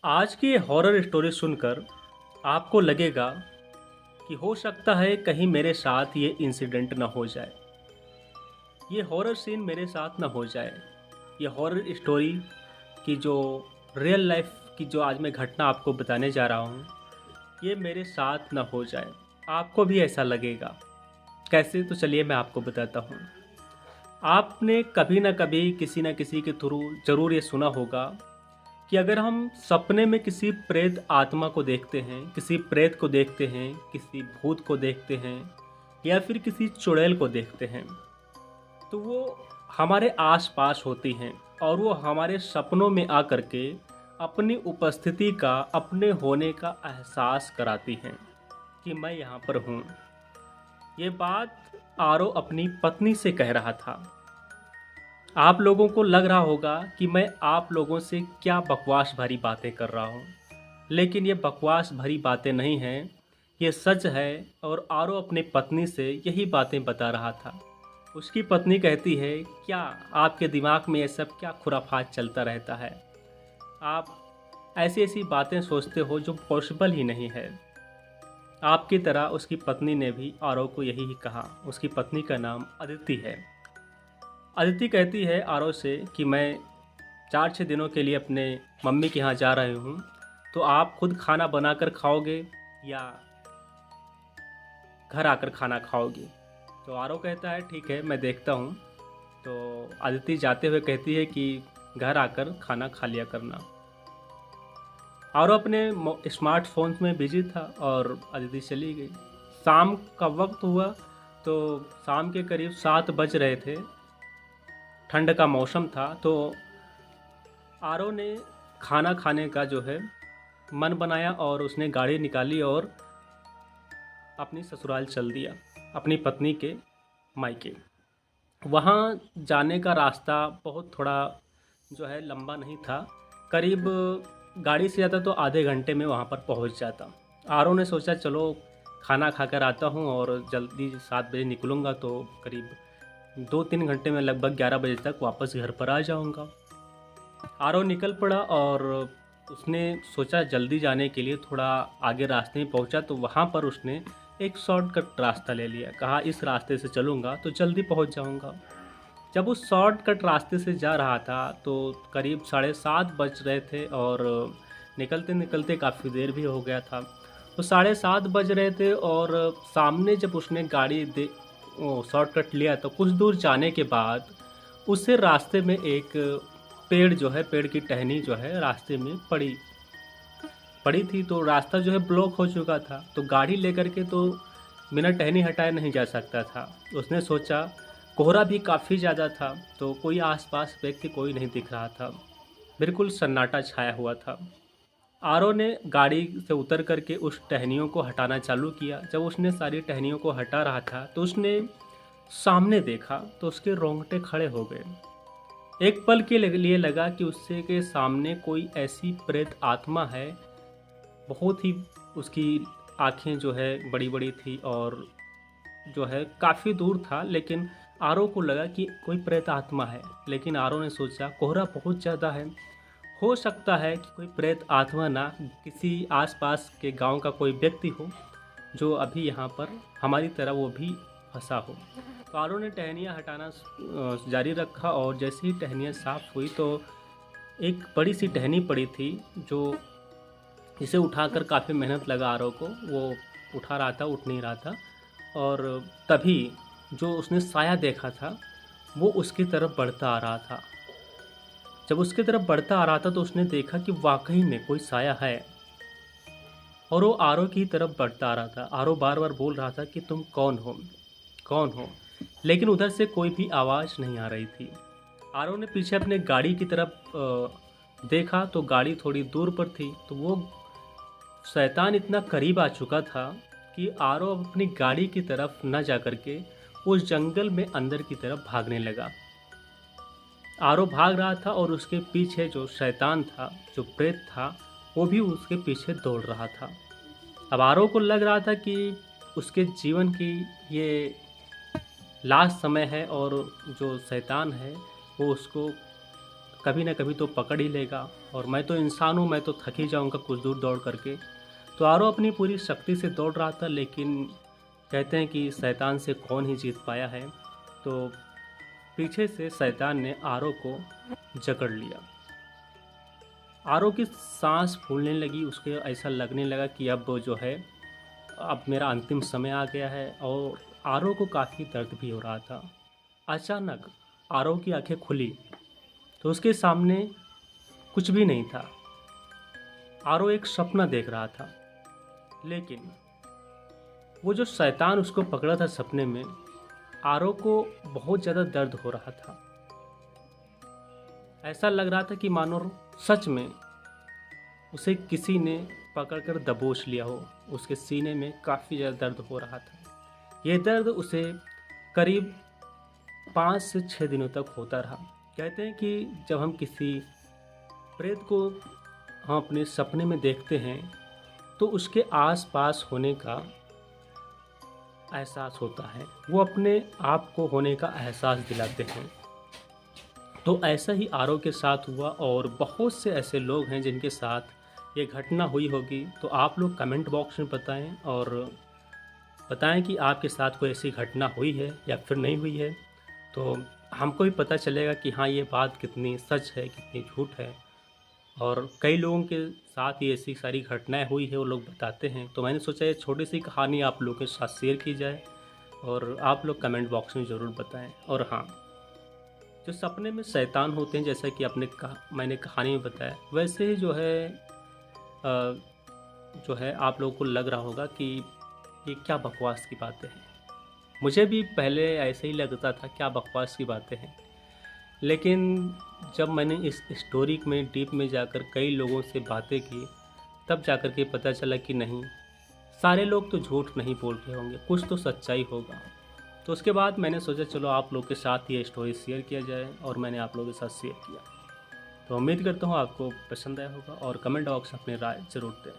आज की ये हॉरर स्टोरी सुनकर आपको लगेगा कि हो सकता है कहीं मेरे साथ ये इंसिडेंट ना हो जाए, ये हॉरर सीन मेरे साथ ना हो जाए। ये हॉरर स्टोरी की जो रियल लाइफ की जो आज मैं घटना आपको बताने जा रहा हूँ, ये मेरे साथ ना हो जाए। आपको भी ऐसा लगेगा। कैसे? तो चलिए मैं आपको बताता हूँ। आपने कभी ना कभी किसी न किसी के थ्रू ज़रूर ये सुना होगा कि अगर हम सपने में किसी प्रेत आत्मा को देखते हैं, किसी प्रेत को देखते हैं, किसी भूत को देखते हैं या फिर किसी चुड़ैल को देखते हैं, तो वो हमारे आस-पास होती हैं और वो हमारे सपनों में आकर के अपनी उपस्थिति का, अपने होने का एहसास कराती हैं कि मैं यहाँ पर हूँ। ये बात आरो अपनी पत्नी से कह रहा था। आप लोगों को लग रहा होगा कि मैं आप लोगों से क्या बकवास भरी बातें कर रहा हूँ, लेकिन ये बकवास भरी बातें नहीं हैं, ये सच है। और आरो अपनी पत्नी से यही बातें बता रहा था। उसकी पत्नी कहती है, क्या आपके दिमाग में ये सब क्या खुराफात चलता रहता है? आप ऐसी ऐसी बातें सोचते हो जो पॉसिबल ही नहीं है। आपकी तरह उसकी पत्नी ने भी आरो को यही कहा। उसकी पत्नी का नाम अदिति है। अदिति कहती है आरो से कि मैं 4-6 दिनों के लिए अपने मम्मी के यहाँ जा रही हूँ, तो आप खुद खाना बनाकर खाओगे या घर आकर खाना खाओगे? तो आरो कहता है ठीक है, मैं देखता हूँ। तो अदिति जाते हुए कहती है कि घर आकर खाना खा लिया करना। आरो अपने स्मार्टफोन में बिजी था और अदिति चली गई। शाम का वक्त हुआ, तो शाम के करीब 7 बज रहे थे। ठंड का मौसम था, तो आरो ने खाना खाने का जो है मन बनाया और उसने गाड़ी निकाली और अपनी ससुराल चल दिया, अपनी पत्नी के मायके। वहाँ जाने का रास्ता बहुत थोड़ा जो है लंबा नहीं था। करीब गाड़ी से जाता तो आधे घंटे में वहाँ पर पहुँच जाता। आरो ने सोचा चलो खाना खाकर आता हूँ और जल्दी 7 बजे निकलूँगा, तो करीब 2-3 घंटे में लगभग 11 बजे तक वापस घर पर आ जाऊँगा। आरो निकल पड़ा और उसने सोचा जल्दी जाने के लिए थोड़ा आगे रास्ते में पहुंचा, तो वहां पर उसने एक शॉर्टकट रास्ता ले लिया। कहा इस रास्ते से चलूँगा तो जल्दी पहुंच जाऊँगा। जब उस शॉर्टकट रास्ते से जा रहा था तो करीब 7:30 बज रहे थे और निकलते निकलते काफ़ी देर भी हो गया था। तो 7:30 बज रहे थे और सामने जब उसने गाड़ी शॉर्टकट लिया तो कुछ दूर जाने के बाद उसे रास्ते में एक पेड़ जो है, पेड़ की टहनी जो है रास्ते में पड़ी पड़ी थी। तो रास्ता जो है ब्लॉक हो चुका था, तो गाड़ी लेकर के तो बिना टहनी हटाए नहीं जा सकता था। उसने सोचा, कोहरा भी काफ़ी ज़्यादा था, तो कोई आसपास व्यक्ति कोई नहीं दिख रहा था, बिल्कुल सन्नाटा छाया हुआ था। आरो ने गाड़ी से उतर करके उस टहनियों को हटाना चालू किया। जब उसने सारी टहनियों को हटा रहा था तो उसने सामने देखा तो उसके रोंगटे खड़े हो गए। एक पल के लिए लगा कि उससे के सामने कोई ऐसी प्रेत आत्मा है। बहुत ही उसकी आँखें जो है बड़ी-बड़ी थी और जो है काफ़ी दूर था, लेकिन आरो को लगा कि कोई प्रेत आत्मा है। लेकिन आरो ने सोचा कोहरा बहुत ज़्यादा है, हो सकता है कि कोई प्रेत आत्मा ना किसी आसपास के गांव का कोई व्यक्ति हो जो अभी यहाँ पर हमारी तरह वो भी फंसा हो। तो आरो ने टहनियाँ हटाना जारी रखा और जैसे ही टहनियाँ साफ हुई तो एक बड़ी सी टहनी पड़ी थी, जो इसे उठाकर काफ़ी मेहनत लगा आरो को। वो उठा रहा था, उठ नहीं रहा था। और तभी जो उसने साया देखा था वो उसकी तरफ बढ़ता आ रहा था। जब उसकी तरफ बढ़ता आ रहा था तो उसने देखा कि वाकई में कोई साया है और वो आरो की तरफ बढ़ता आ रहा था। आरो बार बार बोल रहा था कि तुम कौन हो, कौन हो, लेकिन उधर से कोई भी आवाज़ नहीं आ रही थी। आरो ने पीछे अपने गाड़ी की तरफ देखा तो गाड़ी थोड़ी दूर पर थी। तो वो शैतान इतना करीब आ चुका था कि आरो अब अपनी गाड़ी की तरफ न जा करके उस जंगल में अंदर की तरफ भागने लगा। आरो भाग रहा था और उसके पीछे जो शैतान था, जो प्रेत था, वो भी उसके पीछे दौड़ रहा था। अब आरो को लग रहा था कि उसके जीवन की ये लास्ट समय है और जो शैतान है वो उसको कभी ना कभी तो पकड़ ही लेगा और मैं तो इंसान हूँ, मैं तो थक ही जाऊँगा कुछ दूर दौड़ करके। तो आरव अपनी पूरी शक्ति से दौड़ रहा था, लेकिन कहते हैं कि शैतान से कौन ही जीत पाया है। तो पीछे से शैतान ने आरव को जकड़ लिया। आरव की सांस फूलने लगी, उसके ऐसा लगने लगा कि अब जो है अब मेरा अंतिम समय आ गया है, और आरव को काफ़ी दर्द भी हो रहा था। अचानक आरव की आंखें खुली तो उसके सामने कुछ भी नहीं था। आरव एक सपना देख रहा था, लेकिन वो जो शैतान उसको पकड़ा था सपने में, आरव को बहुत ज़्यादा दर्द हो रहा था। ऐसा लग रहा था कि मानो सच में उसे किसी ने पकड़कर दबोच लिया हो। उसके सीने में काफ़ी ज़्यादा दर्द हो रहा था। ये दर्द उसे करीब 5 से 6 दिनों तक होता रहा। कहते हैं कि जब हम किसी प्रेत को हम अपने सपने में देखते हैं तो उसके आस-पास होने का एहसास होता है, वो अपने आप को होने का एहसास दिलाते हैं। तो ऐसा ही आरव के साथ हुआ, और बहुत से ऐसे लोग हैं जिनके साथ ये घटना हुई होगी। तो आप लोग कमेंट बॉक्स में बताएं, और बताएं कि आपके साथ कोई ऐसी घटना हुई है या फिर नहीं हुई है। तो हमको भी पता चलेगा कि हाँ, ये बात कितनी सच है, कितनी झूठ है। और कई लोगों के साथ ये ऐसी सारी घटनाएं हुई है, वो लोग बताते हैं। तो मैंने सोचा ये छोटी सी कहानी आप लोगों के साथ शेयर की जाए, और आप लोग कमेंट बॉक्स में ज़रूर बताएं। और हाँ, जो सपने में शैतान होते हैं, जैसा कि मैंने कहानी में बताया, वैसे ही जो है आप लोगों को लग रहा होगा कि ये क्या बकवास की बातें हैं। मुझे भी पहले ऐसे ही लगता था, क्या बकवास की बातें हैं। लेकिन जब मैंने इस स्टोरी में डीप में जाकर कई लोगों से बातें की, तब जाकर के पता चला कि नहीं, सारे लोग तो झूठ नहीं बोल रहे होंगे, कुछ तो सच्चाई होगा। तो उसके बाद मैंने सोचा चलो आप लोग के साथ ये स्टोरी शेयर किया जाए, और मैंने आप लोगों के साथ शेयर किया। तो उम्मीद करता हूँ आपको पसंद आया होगा, और कमेंट बॉक्स में अपनी राय ज़रूर दें।